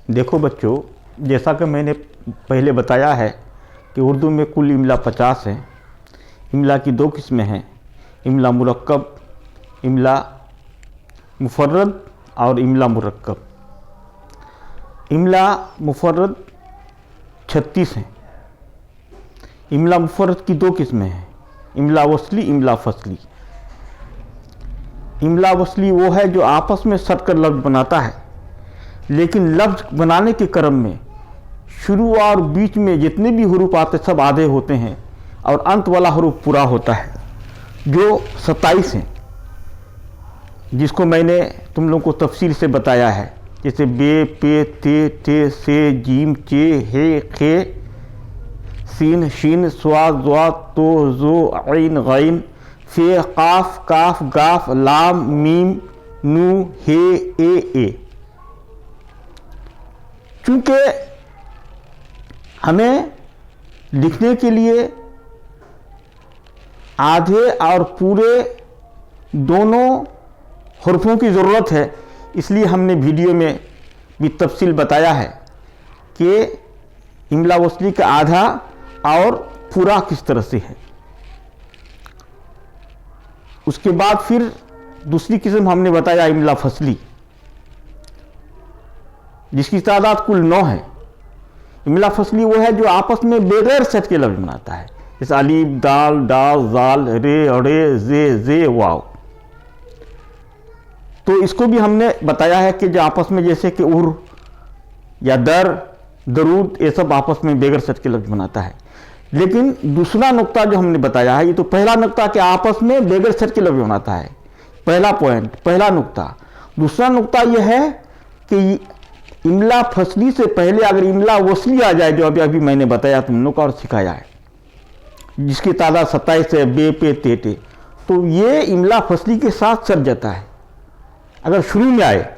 देखो बच्चों, जैसा कि मैंने पहले बताया है कि उर्दू में कुल इमला 50 है। इमला की दो किस्में हैं, इमला मुरक्कब, इमला मुफर्रद और इमला मुरक्कब। इमला मुफर्रद 36 हैं। इमला मुफर्रद की दो किस्में हैं, इमला वसली, इमला फसली। इमला वसली वो है जो आपस में सटकर लफ्ज़ बनाता है, लेकिन लफ्ज़ बनाने के क्रम में शुरू और बीच में जितने भी हरूफ आते सब आधे होते हैं और अंत वाला हरूफ पूरा होता है, जो 27 हैं, जिसको मैंने तुम लोगों को तफसील से बताया है। जैसे बे, पे, ते, टे, से, जीम, चे, हे, खे, सीन, शीन, स्वा, ज़्वा, तो, ज़ो, ऐन, गैन, फे, काफ, काफ, गाफ, लाम, मीम, नू, हे, ए। चूँकि हमें लिखने के लिए आधे और पूरे दोनों हुर्फों की ज़रूरत है, इसलिए हमने वीडियो में भी तफसील बताया है कि इमला वसली का आधा और पूरा किस तरह से है। उसके बाद फिर दूसरी किस्म हमने बताया इमला फसली, जिसकी तादाद कुल 9 है। इमला फसली वो है जो आपस में बगैर सेट के लफ्ज़ बनाता है, जैसे अलीफ, दाल, डाल, जाल, रे, अड़े, जे, वाव। तो इसको भी हमने बताया है कि जो आपस में जैसे कि उर या दर, दरूद, ये सब आपस में बगैर सेट के लफ्ज़ बनाता है। लेकिन दूसरा नुक्ता जो हमने बताया है, ये तो पहला नुक्ता कि आपस में बगैर सेट के लफ्ज़ बनाता है, पहला पॉइंट, पहला नुक्ता। दूसरा नुक्ता यह है कि इमला फसली से पहले अगर इमला वसली आ जाए, जो अभी मैंने बताया तुम लोग और सिखाया है, जिसकी तादाद 27 है, बे, पे, ते, टे, तो ये इमला फसली के साथ सट जाता है। अगर शुरू में आए,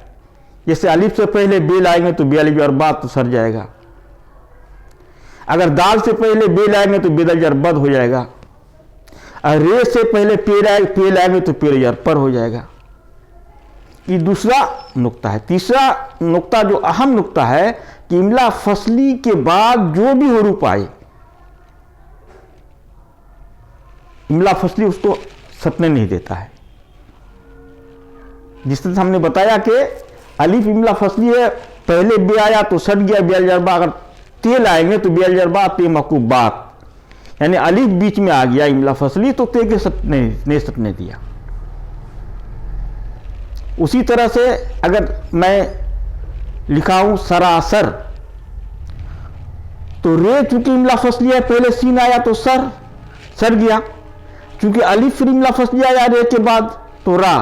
जैसे अलिफ से पहले बे लाएंगे तो बे अलिफ और बात तो सर जाएगा। अगर दाल से पहले बे लाएंगे तो बेदल जर बद हो जाएगा। और रे से पहले पे लाएंगे तो पे जर पर हो जाएगा। ये दूसरा नुक्ता है। तीसरा नुक्ता जो अहम नुक्ता है कि इमला फसली के बाद जो भी हरूफ आए, इमला फसली उसको सटने नहीं देता है। जिस तरह हमने बताया कि अलिफ इमला फसली है, पहले बे आया तो सट गया बे अल-जरबा, अगर ते लाएंगे तो बे अल-जरबा ते मकूब बात, यानी अलिफ बीच में आ गया इमला फसली तो ते के नहीं सटने दिया। उसी तरह से अगर मैं लिखा हूं सरासर, तो रे चूंकि इमला फसली है, पहले सीन आया तो सर गया। चूंकि अलिफ फिर इमला फसली आया रे के बाद तो रा,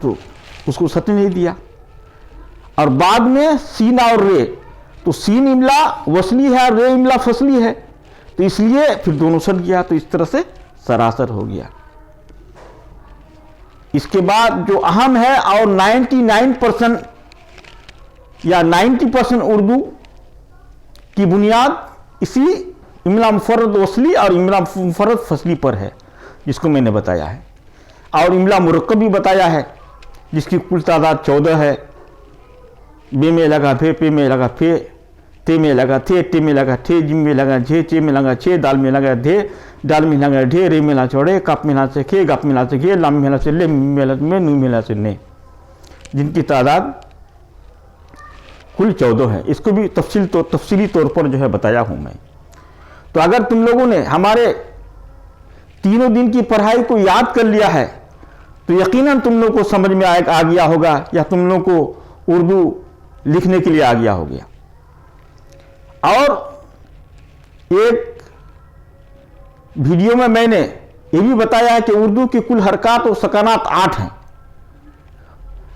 तो उसको सटने नहीं दिया। और बाद में सीन और रे, तो सीन इमला वसली है और रे इमला फसली है, तो इसलिए फिर दोनों सट गया, तो इस तरह से सरासर हो गया। इसके बाद जो अहम है और 99% या 90% उर्दू की बुनियाद इसी इमला मुफर्रद वसली और इमला मुफर्रद फसली पर है, जिसको मैंने बताया है। और इमला मुरक्कब भी बताया है, जिसकी कुल तादाद 14 है। बे में लगा फे, पे में लगा फे, ते में लगा थे, टे में लगा ठे, जिम में लगा झे, चे में लगा छे, दाल में लगा धे, डाल में लगा ढे, रे में ला चौड़े, कप में ला से खे, गप में ला से घे, लाम में ला से ले, में ला में, नू में ला से ने, जिनकी तादाद कुल 14 है। इसको भी तफसीली तौर पर जो है बताया हूँ मैं। तो अगर तुम लोगों ने हमारे तीनों दिन की पढ़ाई को याद कर लिया है तो यकीनन तुम लोग को समझ में आ गया होगा, या तुम लोग को उर्दू लिखने के लिए आ गया हो गया। और एक वीडियो में मैंने ये भी बताया है कि उर्दू की कुल हरकत और सकानात 8 हैं।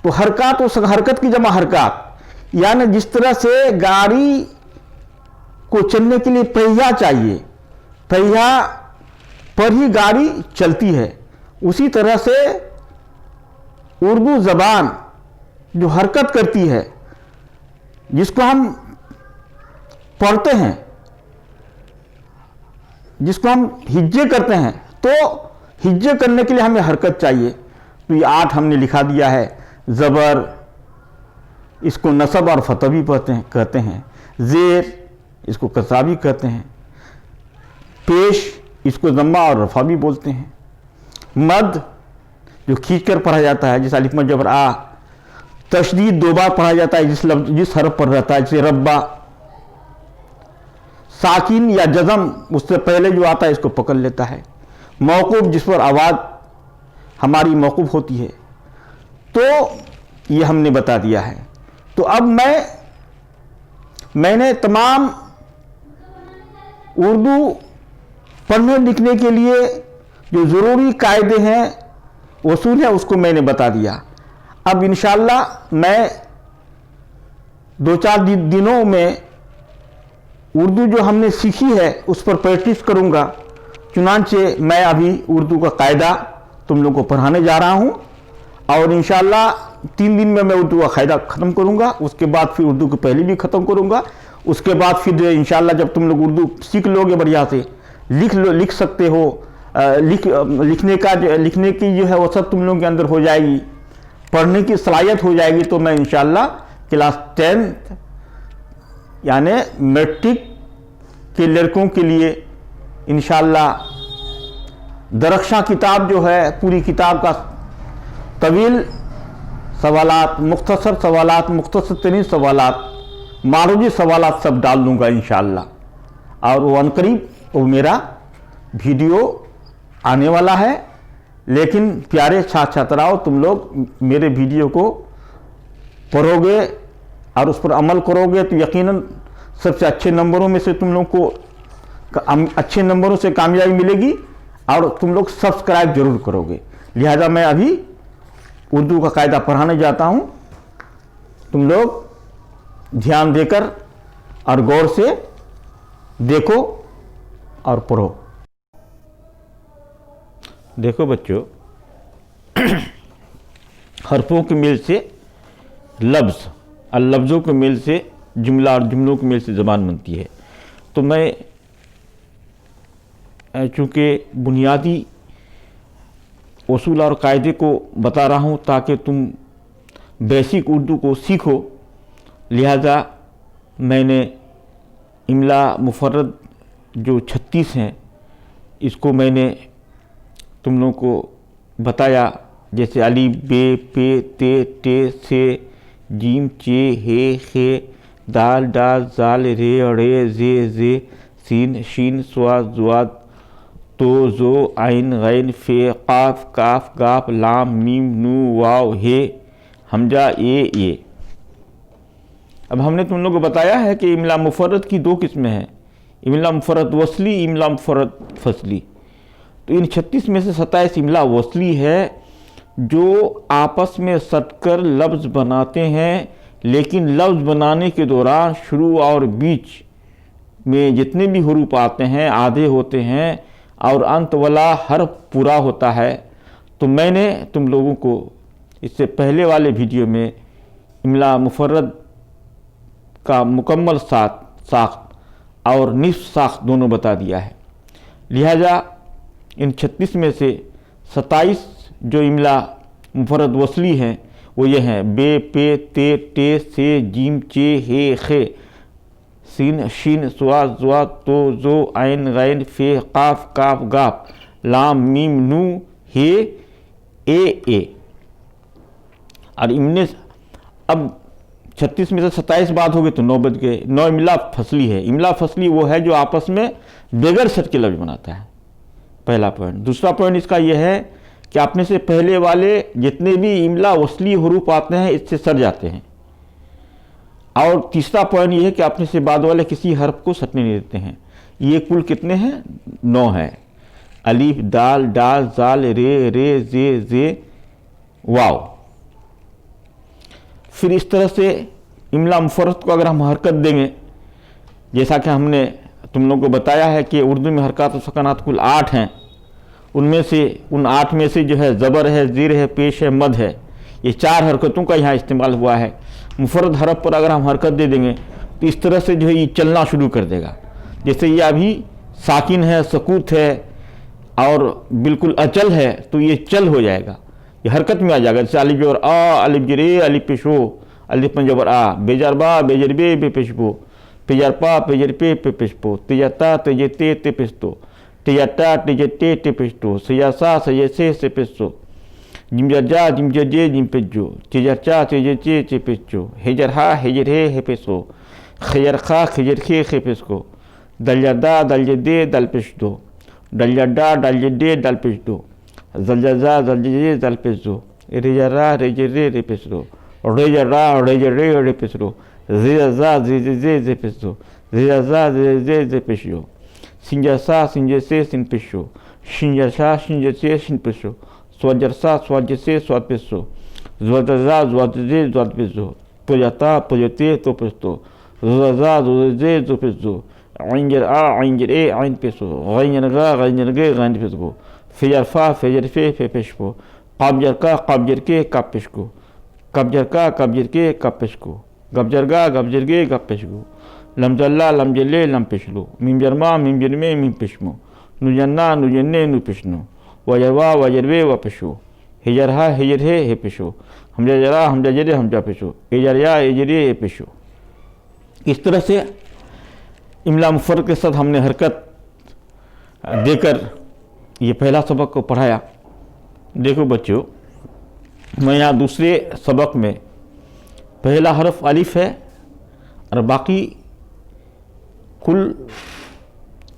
तो हरकत और हरकत की जमा हरकत, यानी जिस तरह से गाड़ी को चलने के लिए पहिया चाहिए, पहिया पर ही गाड़ी चलती है, उसी तरह से उर्दू ज़बान जो हरकत करती है, जिसको हम पढ़ते हैं, जिसको हम हिज्जे करते हैं, तो हिज्जे करने के लिए हमें हरकत चाहिए। तो ये 8 हमने लिखा दिया है। ज़बर, इसको नसब और फतह भी कहते हैं। ज़ेर इसको कसरा भी कहते हैं। पेश इसको ज़म्मा और रफ़ा भी बोलते हैं। मद जो खींचकर पढ़ा जाता है, जैसे अलिफ मद जबर आ। तशदीद 2 बार पढ़ा जाता है जिस हरफ पर रहता है, जैसे रब्बा। साकिन या जज़म उससे पहले जो आता है इसको पकड़ लेता है। मौकूफ़ जिस पर आवाज़ हमारी मौकूफ़ होती है। तो ये हमने बता दिया है। तो अब मैंने तमाम उर्दू पढ़ने लिखने के लिए जो ज़रूरी कायदे हैं, उसूल है, उसको मैंने बता दिया। अब इंशाअल्लाह मैं 2-4 दिनों में उर्दू जो हमने सीखी है उस पर प्रैक्टिस करूँगा। चुनांचे मैं अभी उर्दू का कायदा तुम लोगों को पढ़ाने जा रहा हूँ और इंशाअल्लाह 3 दिन में मैं उर्दू का कायदा ख़त्म करूँगा। उसके बाद फिर उर्दू की पहली भी ख़त्म करूँगा। उसके बाद फिर इंशाअल्लाह जब तुम लोग उर्दू सीख लोगे बढ़िया से, लिख सकते हो, लिखने की जो है वो सब तुम लोगों के अंदर हो जाएगी, पढ़ने की सलाहियत हो जाएगी, तो मैं इंशाअल्लाह क्लास 10th यानी मैट्रिक के लड़कों के लिए इंशाअल्लाह दरख्शां किताब जो है, पूरी किताब का तवील सवालात, मुख्तसर सवालात, मुख्तसर तरीन सवालात, मारूजी सवालात सब डाल दूंगा इंशाअल्लाह। और वो अनकरीब वो मेरा वीडियो आने वाला है। लेकिन प्यारे छात्राओं, तुम लोग मेरे वीडियो को पढ़ोगे और उस पर अमल करोगे तो यकीनन सबसे अच्छे नंबरों में से तुम लोग को अच्छे नंबरों से कामयाबी मिलेगी और तुम लोग सब्सक्राइब जरूर करोगे। लिहाजा मैं अभी उर्दू का कायदा पढ़ाने जाता हूँ। तुम लोग ध्यान देकर और गौर से देखो और पढ़ो। देखो बच्चों, हरफों के मेल से लफ्ज़ और लफ्ज़ों के मेल से जुमला और जुमलों के मेल से ज़बान बनती है। तो मैं चूँकि बुनियादी उसूल और कायदे को बता रहा हूँ ताकि तुम बेसिक उर्दू को सीखो, लिहाजा मैंने इमला मुफर्रद जो 36 हैं इसको मैंने तुम लोगों को बताया। जैसे अली, बे, पे, ते, टे, से, जीम, चे, हे, खे, दाल, डाल, जाल, रे, अड़े, जे, सीन, शीन, स्वाद, जुआद, तो, जो, आइन, गैन, फे, काफ, काफ, गाफ, लाम, मीम, नू, वाव, हे, हमजा, ये। अब हमने तुम लोगों को बताया है कि इमला मुफर्रद की 2 किस्में हैं, इमला मुफर्रद वसली, इमला मुफर्रद फसली। तो इन 36 में से 27 इमला वसली है जो आपस में सटकर लफ्ज़ बनाते हैं, लेकिन लफ्ज़ बनाने के दौरान शुरू और बीच में जितने भी हुरूफ आते हैं आधे होते हैं और अंत वाला हर्फ पूरा होता है। तो मैंने तुम लोगों को इससे पहले वाले वीडियो में इमला मुफर्रद का मुकम्मल साख्त और निस्फ साख्त दोनों बता दिया है। लिहाजा इन 36 में से 27 जो इमला मुफर्रद वसली हैं वो ये हैं: बे, पे, ते, टे, से, जीम, चे, हे, खे, सीन, शीन, स्वाद, जुआद, तो, जो, आइन, गैन, फे, काफ, काफ, गाफ, लाम, मीम, नू, हे, ए। और इनमें अब 36 में से 27 बात हो गई तो 9 बज गए। 9 इमला फसली है। इमला फसली वो है जो आपस में बगैर सट के लफ्ज़ बनाता है, पहला पॉइंट। दूसरा पॉइंट इसका यह है कि अपने से पहले वाले जितने भी इमला वसली हरूफ आते हैं इससे सट जाते हैं। और तीसरा पॉइंट यह है कि अपने से बाद वाले किसी हर्फ को सटने नहीं देते हैं। ये कुल कितने हैं? 9 हैं। अलीफ, दाल, डाल, जाल, रे, जे, वाव। फिर इस तरह से इमला मुफर्रद को अगर हम हरकत देंगे, जैसा कि हमने तुम लोगों को बताया है कि उर्दू में हरकत और सकनात कुल 8 हैं। उनमें से उन 8 में से जो है ज़बर है, ज़ीर है, पेश है, मद है, ये 4 हरकतों का यहाँ इस्तेमाल हुआ है। मुफर्रद हरफ पर अगर हम हरकत दे देंगे तो इस तरह से जो है ये चलना शुरू कर देगा। जैसे ये अभी साकिन है, सकूत है और बिल्कुल अचल है तो ये चल हो जाएगा, ये हरकत में आ जाएगा। जैसे अलिफ और आ, अलिफ रे, अलिफ पेशो, अलिफ में जबर आ, बेजार बा बेजर बे पेश बो, पेजार पा पेजर पे पेश बो, तेजाता तेजे ते पेश तो, तेजाता तेजे ते पेश तो, सयासा सये से पेश तो, जिमजा जिमजे जिम पेजो, तेजरचा तेजे पेजो, हेजर हा हेजर हे पेशो, खजर खा खजर खे पेश को, दलजदा दलजदे दल पेश दो, दलजदा दलजदे दल पेश दो, जलजा जलजे दल पेश दो, रेजरा रेजरे रे पेश दो, रेजरा रेजरे रे पेश दो, ज़िज़ा ज़िज़े पेश दो, ज़िज़ा ज़िज़े पेश दो, सिंजसा सिंजसे सिन पेश दो, शिंजसा शिंजसे सिन पेश दो, स्वजरसा स्वजसे स्वाद पेश दो, ज़्वजा ज़्वजे ज़्वाद पेश दो, पुजता पुजते तो पेश दो, ज़ुज़ा ज़ुज़े ज़ो पेश दो, आइंजर आ आइंजर ए आइन पेश दो, गैनरगा गैनरगे गैन पेश दो, फेजर फा फेजर फे पेश को, काबजर का काबजर के काप पेश को, कब्जर का कब्जर के कप पेश को, गब्जरगा गब्जर के गप पेश को, लमजल्ला लमजल्ले लम पेश लो, मिमजरमा मिमजरमे मिम पेशमो, नुजन्ना नुजन्ने नु पेशनो, वजरवा वजरवे व पेशो, हिजरहा हिजर हे पेशो, हमजा जरा हमजा जरे हमजा पेशो, एजरिया एजरे हे पेशो। इस तरह से इमला मुफर्रद के साथ हमने हरकत देकर ये पहला सबक को पढ़ाया। देखो बच्चों, मैं यहाँ दूसरे सबक में पहला हरफ अलिफ है और बाकी कुल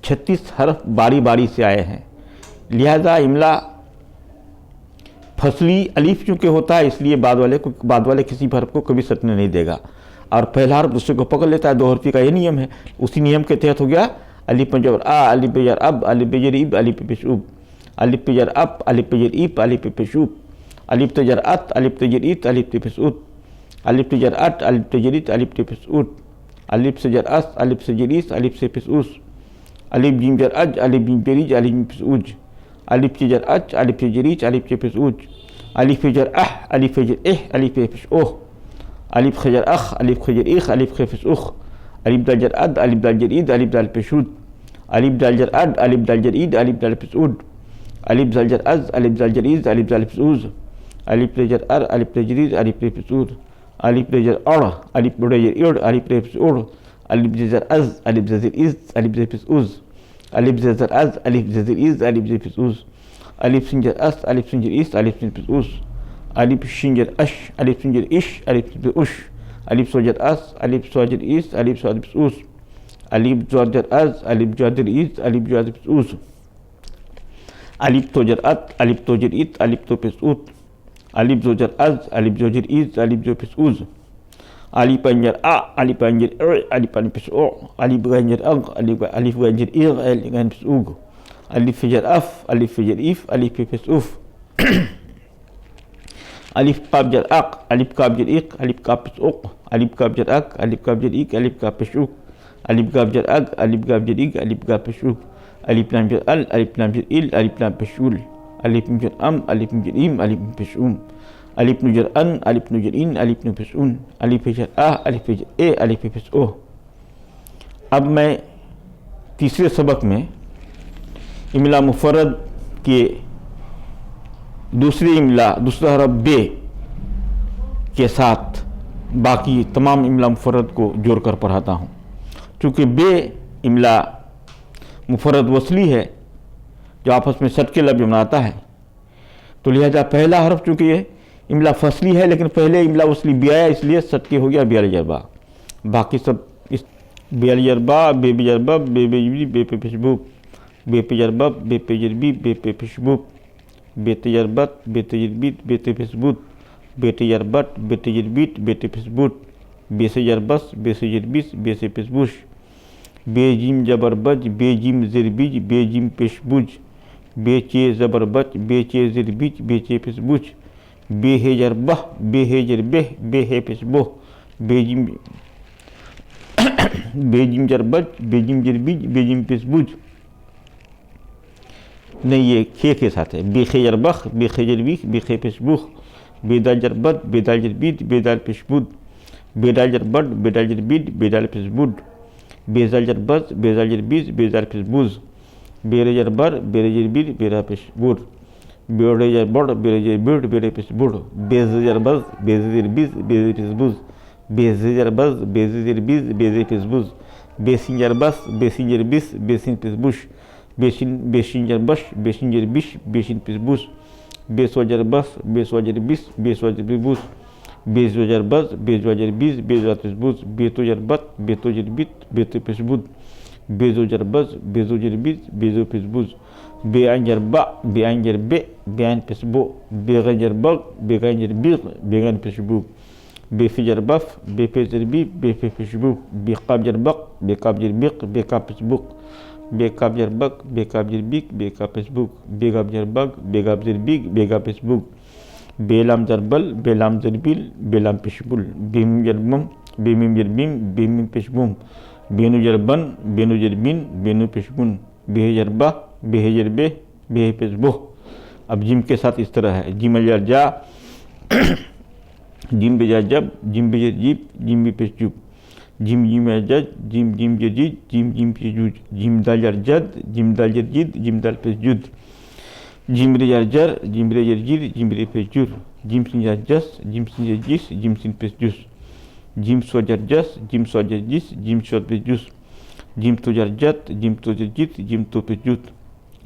36 हरफ बारी बारी से आए हैं, लिहाजा इमला फसली अलिफ चूँकि होता है इसलिए बाद वाले किसी भी हरफ को कभी सटने नहीं देगा और पहला हरफ दूसरे को पकड़ लेता है। दो हरफी का ये नियम है। उसी नियम के तहत हो गया अलिफ में जबर आ, अलिफ पे जर अब, अलिफ पे जर इब, अलिफ पे पेश उब, अलिफ पे जर अप, अलिफ पे जर इब, अलिफ पे पेश उब, अलिफ पे जर अत, अलिफ पे जर इत, अलिफ पे पेश उत, अलिफ पे जर अट, अलिफ पे जर इत, अलिफ पे पेश उत, अलिफ से जर अस, अलिफ से जर इस, अलिफ से पेश उस, अलिफ जिम जर अज, अलिफ जिम जरीज, अलिफ जिम पेश उज, अलिफ से जर अच, अलिफ से जरीज, अलिफ से पेश उज, अलिफ पे जर अह, अलिफ पे जर एह, अलिफ पे पेश ओह, अलिफ खजर अख, अलिफ खजर इख, अलिफ खे पेश उख, अलिफ दाल जर अद, अलिफ दाल जर ईद, अलिफ दाल पेश उद, अलिफ दाल जर अड, अलिफ दाल जर ईद, अलिफ दाल पेश उद, अलिफ दाल जर अज, अलिफ दाल जर ईद, अलिफ दाल पेश उज, अलिफ जर अर, अलिफ जर ईद, अलिफ पेश उद, अलिफ जर अड़, अलिफ जर इड़, अलिफ पेश उड़, अलिफ जर अज, अलिफ जर इज, अलिफ जर पेश उज, अलिफ जर अज, अलिफ जर इज, अलिफ जर पेश उज, अलिफ सिंजर अस, अलिफ सिंजर इस, अलिफ सिंजर पेश उस, अलिफ शिंजर अश, अलिफ शिंजर इश, अलिफ शिंजर उश, अलिफ सोजर अस, अलिफ सोजर इस, अलिफ सोजर उस, अलिफ जोजर अज, अलिफ जोजर इस, अलिफ जोजर उस, अलिफ तोजर अत, अलिफ तोजर इत, अलिफ तो पेश उत, अलिफ जोजर अज, अलिफ जोजर इज, अलिफ जो पेश उज, अलिफ अंजर आ, अलिफ अंजर ए, अलिफ अलिफ पेश ओ, अलिफ गंजर अग, अलिफ गंजर इग, अलिफ गंजर पेश उग, अलिफ फिजर अफ, अलिफ फिजर इफ, अलिफ पेश उफ, अलिफ काब जर अक, अलिफ काब जर इक, अलिफ काब पेश उक, अलिफ काब जर अक, अलिफ काब जर इक, अलिफ काब पेश उक, अलिफ काब जर अग, अलिफ काब जर इक, अलिफ काब पेश उक, अलिफ लाम जर अल, अलिफ लाम जर इल, अलिफ लाम पेश उल, अलिफ जर अम, अलिफ जर इम, अलिफ पेश उम, अलिफ जर अन, अलिफ जर इन, अलिफ पेश उन, अलिफ जर आ, अलिफ जर ए, अलिफ पेश ओ। अब मैं तीसरे सबक में इमला मुफर्रद के दूसरा हरफ बे के साथ बाकी तमाम इमला मुफर्रद को जोड़कर पढ़ाता हूँ। चूँकि बे इमला मुफर्रद वसली है जो आपस में सट के लफ्ज़ बनाता है, तो लिहाजा पहला हरफ चूँकि ये इमला फसली है लेकिन पहले इमला वसली बे आया इसलिए सट के हो गया बेल जरबा। बाकी सब इस बेल जरबा, बे जरबब, बे पे पेशबुब, बे पे जरबब, बे पे जरबी, बे पे पेशबुब, बेते जरबत, बेते जरबीत, बेते फेसबुत, बेते जरबट, बेते जरबीत, बेते फेसबुत, बेसे जरबस, बेसे जरबिस, बेसे पेशबुश, बेजिम जबरबज, बेजिम जरबिज, बेजिम पेशबुज, बेचे जबरबच, बेचे जरबिज, बेचे पेशबुज, बेहे जरबह, बेहे जरबेह, बेहे पेशबोह, बेजिम बेजिम जरबज, बेजिम जरबिज, बेजिम पेशबुज, नहीं ये खे के साथ है, बेखे जरबख, बेखे जरबीख, बेखे पेशबुख, बेदाल जरबत, बेदाल जरबीत, बेदाल पेशबुद, बेदाल जरबट, बेदाल जरबीत, बेदाल पेशबुद, बेजाल जरबस, बेजाल जरबीज, बेजाल पेशबुज, बेरे जरबर, बेरे जरबीत, बेरा पेशबुद, बेरे जरबड़, बेरे जरबीट, बेरे पेशबुड, बेजे जरबस, बेजे जरबीज, बेजे पेशबुज, बेजे जर बस, बेजे जर बीज, बेजे पेश बुज, बेसिन जर बस, बेसिन जर बिस, बेसिन पेश बुश, बेसिन जर बश, बेसिन जर बिश, बेसिन पेश बुश, बेसवा जर बस, बेसवा जर बिस, बेसवा जर बुश, बेजवा जर बस, बेजवा जर बीज, बेजवा पेश बुज, बेतो जर बत, बेतो जर बित, बेतो पेश बुद, बेजो जर बस, बेजो जर बीज, बेजो पेश बुज, बेआइन जर बा, बेआइन जर बे, बेआइन पेश बो, बेगन जर बग, बेगन जर बिग, बेगन पेश बुग, बेफे जर बफ, बेफे जर बी, बेफे पेश बुग, बेकाब जर बक, बेकाब जर बिक, बेकाब पेश बुग, बेकाब जर बक, बेकाब जर बिक, बेकाब पेश बुग, बेगाब जर बग, बेगाब जर बिग, बेगाब पेश बुग, बेलाम जर बल, बेलाम जर बिल, बेलाम पेश बुल, बेमिम जर बम, बेमिम जर बिम, बेमिम पेश बुम, बेनु जर बन, बेनु जर बिन, बेनु पेश बुन, बेहे जर बा, बेहे जर बे, बेहे पेश बो। अब जिम के साथ इस तरह है, जिम जर जा, जिम बेजा जब, जिम बेजर जीप, जिम बी पेश जुब, जिम जिम जज, जिम जिम जर जीज, जिम जिम पेश जूज, जिम दाल जर जद, जिम दाल जर जिद, जिम दाल पेश जुद, जिम रे जर जर, जिम रे जर जिर, जिम रे पेश जुर, जिम सिन जर जस, जिम सिन जर जिस, जिम सिन पेश जुस, जिम स्व जर जस, जिम स्व जर जिस, जिम स्व पेश जुस, जिम तो जर जत, जिम तो जर जित, जिम तो पेश जुत,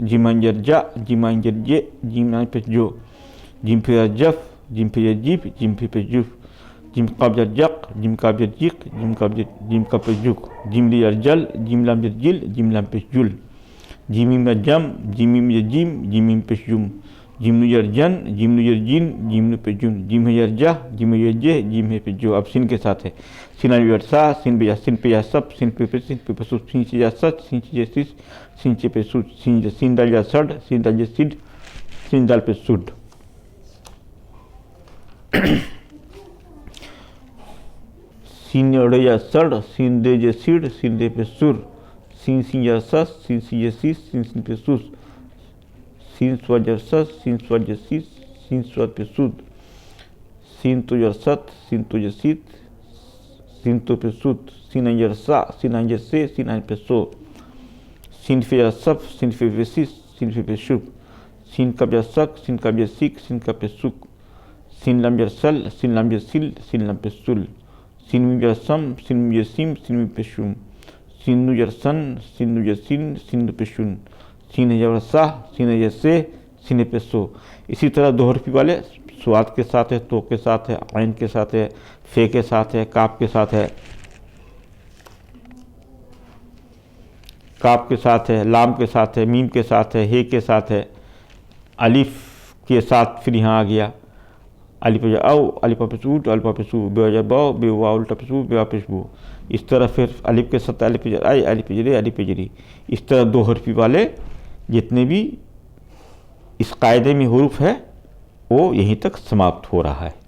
जिमान जर जा, जिमान जर जे, जिमान पेश जो, जिम पे जर जफ, जिम पे जर जीप, जिम पे पेश जुफ, जिम काब जर जक, जिम काब जर जिक, जिम का पेश जुक, जिम ली जर जल, जिम लाम जर जिल, जिम लाम पेश जुल, जिमीम जर जम, जिमीम जर जिम, जिमीम पेश जुम, जिमनु जर जन, जिमनु जर जिन, जिमनु पेश जुन, जिम है जर जा, जिम है जे, जिम है पेश जो। अब सिन के साथ है, सिन जर सा, सिन पे जा सब, सिन पे पसु, सिन से जा सच, सिन से जा सिस, सिन से पे सुट, सिन दाल जा सड, सिन दाल जा सिड, सिन दाल पे सुड। सिन अड़े जा सड, सिन दे जा सिड, सिन दे पे सुर, सिन सिन जा सस, सिन सिन जा सिस, सिन सिन पे सुस, सिन स्व जर सस, सिन स्व जर सिस, सिन स्व पे सुद, सिन तो जर सत, सिन तो जर सित, सिन तो पे सुत, सिन अंजर सा, सिन अंजर से, सिन अंजर पे सो, सिन फे जर सफ, सिन फे पे सिस, सिन फे पे शुक, सिन कब जर सक, सिन कब जर सिक, सिन कब पे सुक, सिन लम जर सल, सिन लम जर सिल, सिन लम पे सुल, सिन मी जर सम, सिन मी जर सिम, सिन मी पे शुम, सिन नु जर सन, सिन नु जर सिन, सिन नु पे शुन, सिन जर सा, सिन जर से, सिन पे सो। इसी तरह दोहरफी वाले स्वाद के साथ है, तो के साथ है, आइन के साथ है, फे के साथ है, काप के साथ है, काप के साथ है, लाम के साथ है, मीम के साथ है, हे के साथ है, अलिफ के साथ फिर यहाँ आ गया अलिफ आओ, अलिफा पे सूट, अलिफा पे सू, बेवजह बाओ, बेवा उल्टा पे सू, बेवा पे शू। इस तरह फिर अलिफ के साथ अलिफ आई, अलिफ जरी, अलिफ जरी। इस तरह दो हरफी वाले जितने भी इस कायदे में हुरूफ है वो यहीं तक समाप्त हो रहा है।